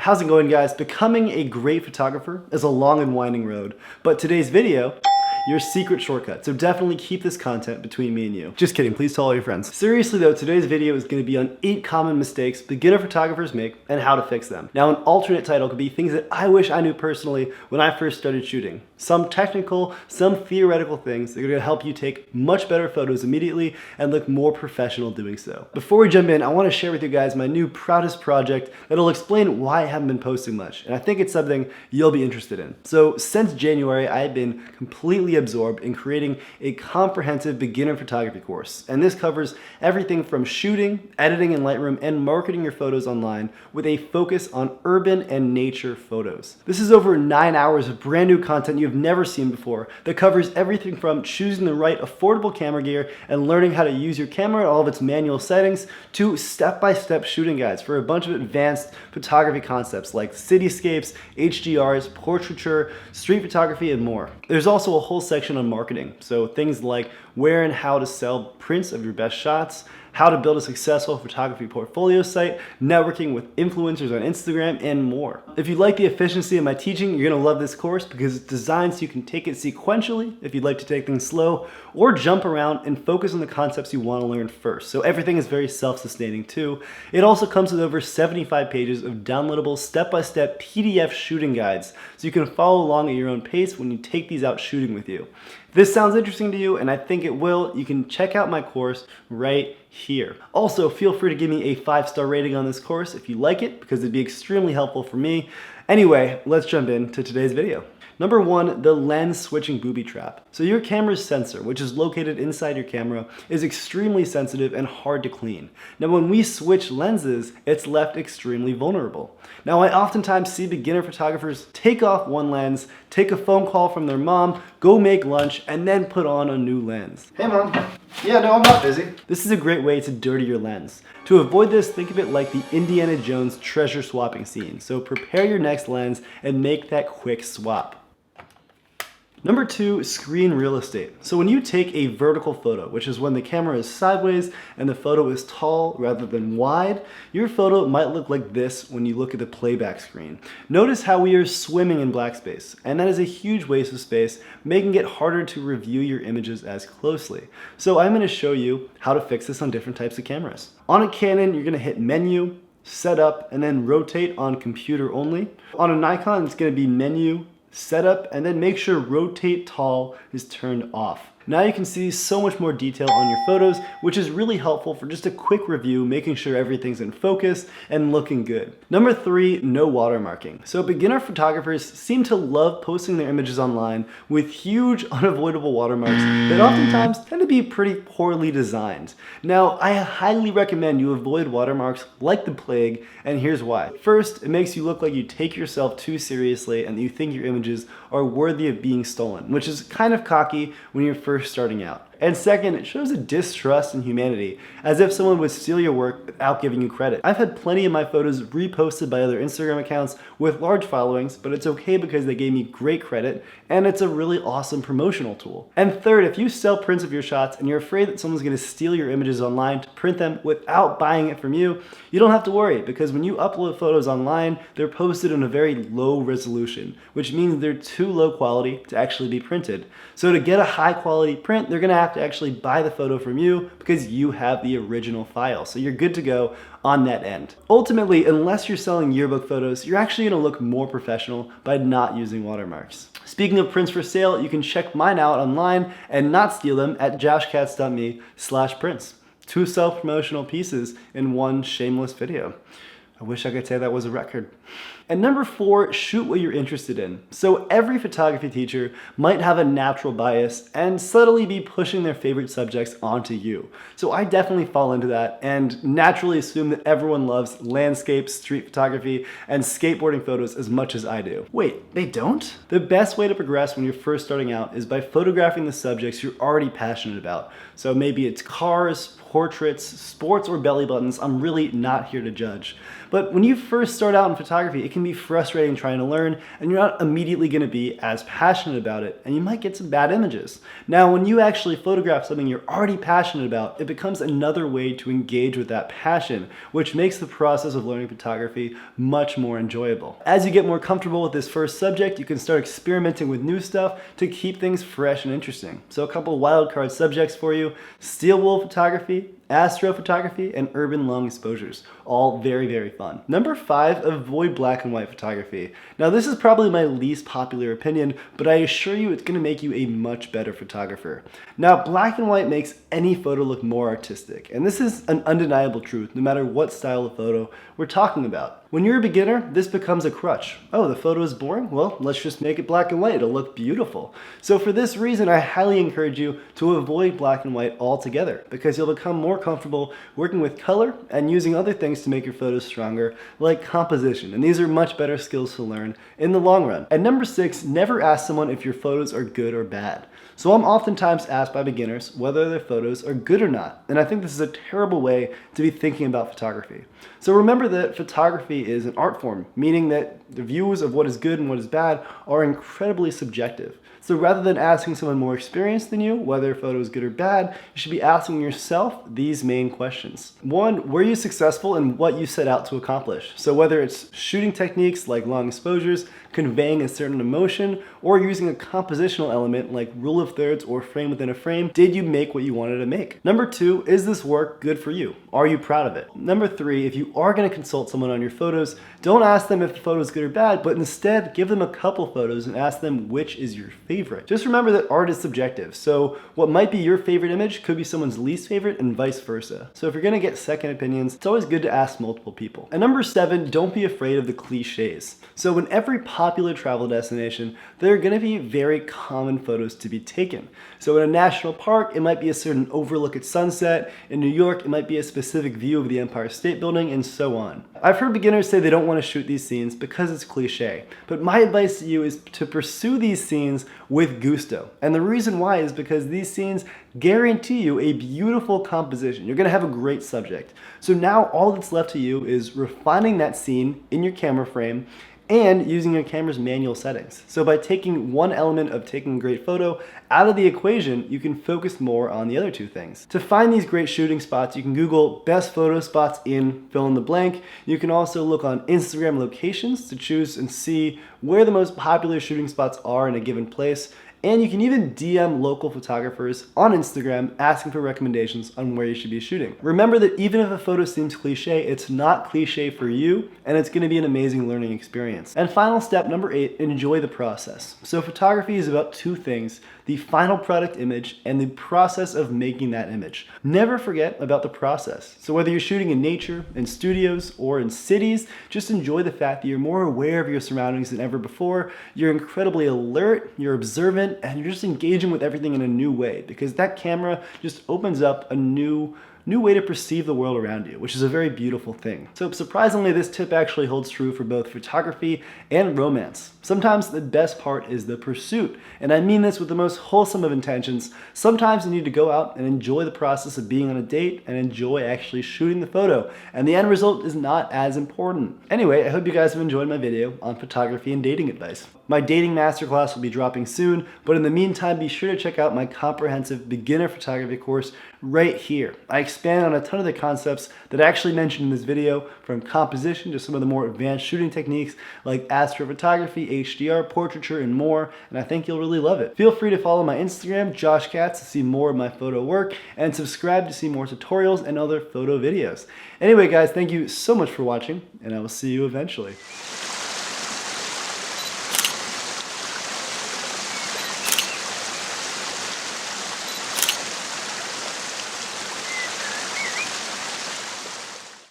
How's it going, guys? Becoming a great photographer is a long and winding road, but today's video, your secret shortcut. So definitely keep this content between me and you. Just kidding, please tell all your friends. Seriously though, today's video is gonna be on 8 common mistakes beginner photographers make and how to fix them. Now, an alternate title could be things that I wish I knew personally when I first started shooting. Some technical, some theoretical things that are gonna help you take much better photos immediately and look more professional doing so. Before we jump in, I wanna share with you guys my new proudest project that'll explain why I haven't been posting much. And I think it's something you'll be interested in. So since January, I've been completely absorbed in creating a comprehensive beginner photography course. And this covers everything from shooting, editing in Lightroom, and marketing your photos online with a focus on urban and nature photos. This is over 9 hours of brand new content you've never seen before that covers everything from choosing the right affordable camera gear and learning how to use your camera and all of its manual settings to step-by-step shooting guides for a bunch of advanced photography concepts like cityscapes, HDRs, portraiture, street photography, and more. There's also a whole section on marketing, so things like where and how to sell prints of your best shots, how to build a successful photography portfolio site, networking with influencers on Instagram, and more. If you like the efficiency of my teaching, you're gonna love this course because it's designed so you can take it sequentially if you'd like to take things slow, or jump around and focus on the concepts you wanna learn first. So everything is very self-sustaining too. It also comes with over 75 pages of downloadable step-by-step PDF shooting guides, so you can follow along at your own pace when you take these out shooting with you. If this sounds interesting to you, and I think it will, you can check out my course right here. Also, feel free to give me a 5-star rating on this course if you like it, because it'd be extremely helpful for me. Anyway, let's jump into today's video. Number 1, the lens switching booby trap. So your camera's sensor, which is located inside your camera, is extremely sensitive and hard to clean. Now when we switch lenses, it's left extremely vulnerable. Now I oftentimes see beginner photographers take off one lens, take a phone call from their mom, go make lunch, and then put on a new lens. Hey mom. Yeah, no, I'm not busy. This is a great way to dirty your lens. To avoid this, think of it like the Indiana Jones treasure swapping scene. So prepare your next lens and make that quick swap. Number 2, screen real estate. So when you take a vertical photo, which is when the camera is sideways and the photo is tall rather than wide, your photo might look like this when you look at the playback screen. Notice how we are swimming in black space, and that is a huge waste of space, making it harder to review your images as closely. So I'm going to show you how to fix this on different types of cameras. On a Canon, you're going to hit Menu, Setup, and then Rotate on Computer Only. On a Nikon, it's going to be Menu, Setup, and then make sure Rotate Tall is turned off. Now you can see so much more detail on your photos, which is really helpful for just a quick review, making sure everything's in focus and looking good. Number 3, no watermarking. So beginner photographers seem to love posting their images online with huge unavoidable watermarks that oftentimes tend to be pretty poorly designed. Now, I highly recommend you avoid watermarks like the plague, and here's why. First, it makes you look like you take yourself too seriously and you think your images are worthy of being stolen, which is kind of cocky when you're first starting out. And second, it shows a distrust in humanity, as if someone would steal your work without giving you credit. I've had plenty of my photos reposted by other Instagram accounts with large followings, but it's okay because they gave me great credit, and it's a really awesome promotional tool. And third, if you sell prints of your shots and you're afraid that someone's gonna steal your images online to print them without buying it from you, you don't have to worry, because when you upload photos online, they're posted in a very low resolution, which means they're too low quality to actually be printed. So to get a high quality print, they're gonna have to actually buy the photo from you because you have the original file. So you're good to go on that end. Ultimately, unless you're selling yearbook photos, you're actually gonna look more professional by not using watermarks. Speaking of prints for sale, you can check mine out online and not steal them at joshkatz.me/prints. 2 self-promotional pieces in one shameless video. I wish I could say that was a record. And number 4, shoot what you're interested in. So every photography teacher might have a natural bias and subtly be pushing their favorite subjects onto you. So I definitely fall into that and naturally assume that everyone loves landscape, street photography, and skateboarding photos as much as I do. Wait, they don't? The best way to progress when you're first starting out is by photographing the subjects you're already passionate about. So maybe it's cars, portraits, sports, or belly buttons, I'm really not here to judge. But when you first start out in photography, it can be frustrating trying to learn, and you're not immediately going to be as passionate about it, and you might get some bad images. Now, when you actually photograph something you're already passionate about, it becomes another way to engage with that passion, which makes the process of learning photography much more enjoyable. As you get more comfortable with this first subject, you can start experimenting with new stuff to keep things fresh and interesting. So a couple wildcard subjects for you: steel wool photography, astrophotography, and urban long exposures. All very, very fun. Number 5, avoid black and white photography. Now, this is probably my least popular opinion, but I assure you it's going to make you a much better photographer. Now, black and white makes any photo look more artistic, and this is an undeniable truth no matter what style of photo we're talking about. When you're a beginner, this becomes a crutch. Oh, the photo is boring? Well, let's just make it black and white. It'll look beautiful. So for this reason, I highly encourage you to avoid black and white altogether, because you'll become more comfortable working with color and using other things to make your photos stronger, like composition. And these are much better skills to learn in the long run. And number 6, never ask someone if your photos are good or bad. So I'm oftentimes asked by beginners whether their photos are good or not, and I think this is a terrible way to be thinking about photography. So remember that photography is an art form, meaning that the views of what is good and what is bad are incredibly subjective. So rather than asking someone more experienced than you whether a photo is good or bad, you should be asking yourself these main questions. 1, were you successful in what you set out to accomplish? So whether it's shooting techniques like long exposures, conveying a certain emotion, or using a compositional element like rule of thirds or frame within a frame, did you make what you wanted to make? Number 2, is this work good for you? Are you proud of it? Number 3, if you are going to consult someone on your photos, don't ask them if the photo is good or bad, but instead give them a couple photos and ask them which is your favorite. Just remember that art is subjective, so what might be your favorite image could be someone's least favorite and vice versa. So if you're going to get second opinions, it's always good to ask multiple people. And number 7, don't be afraid of the cliches. So in every popular travel destination, there are going to be very common photos to be taken. So in a national park, it might be a certain overlook at sunset. In New York, it might be a specific view of the Empire State Building, and so on. I've heard beginners say they don't want to shoot these scenes because it's cliche, but my advice to you is to pursue these scenes with gusto. And the reason why is because these scenes guarantee you a beautiful composition. You're going to have a great subject. So now all that's left to you is refining that scene in your camera frame and using your camera's manual settings. So by taking one element of taking a great photo out of the equation, you can focus more on the other two things. To find these great shooting spots, you can Google best photo spots in fill in the blank. You can also look on Instagram locations to choose and see where the most popular shooting spots are in a given place. And you can even DM local photographers on Instagram asking for recommendations on where you should be shooting. Remember that even if a photo seems cliche, it's not cliche for you, and it's going to be an amazing learning experience. And final step, number 8, enjoy the process. So photography is about two things: the final product image and the process of making that image. Never forget about the process. So whether you're shooting in nature, in studios, or in cities, just enjoy the fact that you're more aware of your surroundings than ever before. You're incredibly alert, you're observant, and you're just engaging with everything in a new way, because that camera just opens up a new way to perceive the world around you, which is a very beautiful thing. So surprisingly, this tip actually holds true for both photography and romance. Sometimes the best part is the pursuit, and I mean this with the most wholesome of intentions. Sometimes you need to go out and enjoy the process of being on a date and enjoy actually shooting the photo, and the end result is not as important. Anyway, I hope you guys have enjoyed my video on photography and dating advice. My dating masterclass will be dropping soon, but in the meantime, be sure to check out my comprehensive beginner photography course right here. I expand on a ton of the concepts that I actually mentioned in this video, from composition to some of the more advanced shooting techniques like astrophotography, HDR, portraiture, and more, and I think you'll really love it. Feel free to follow my Instagram, Josh Katz, to see more of my photo work, and subscribe to see more tutorials and other photo videos. Anyway, guys, thank you so much for watching, and I will see you eventually.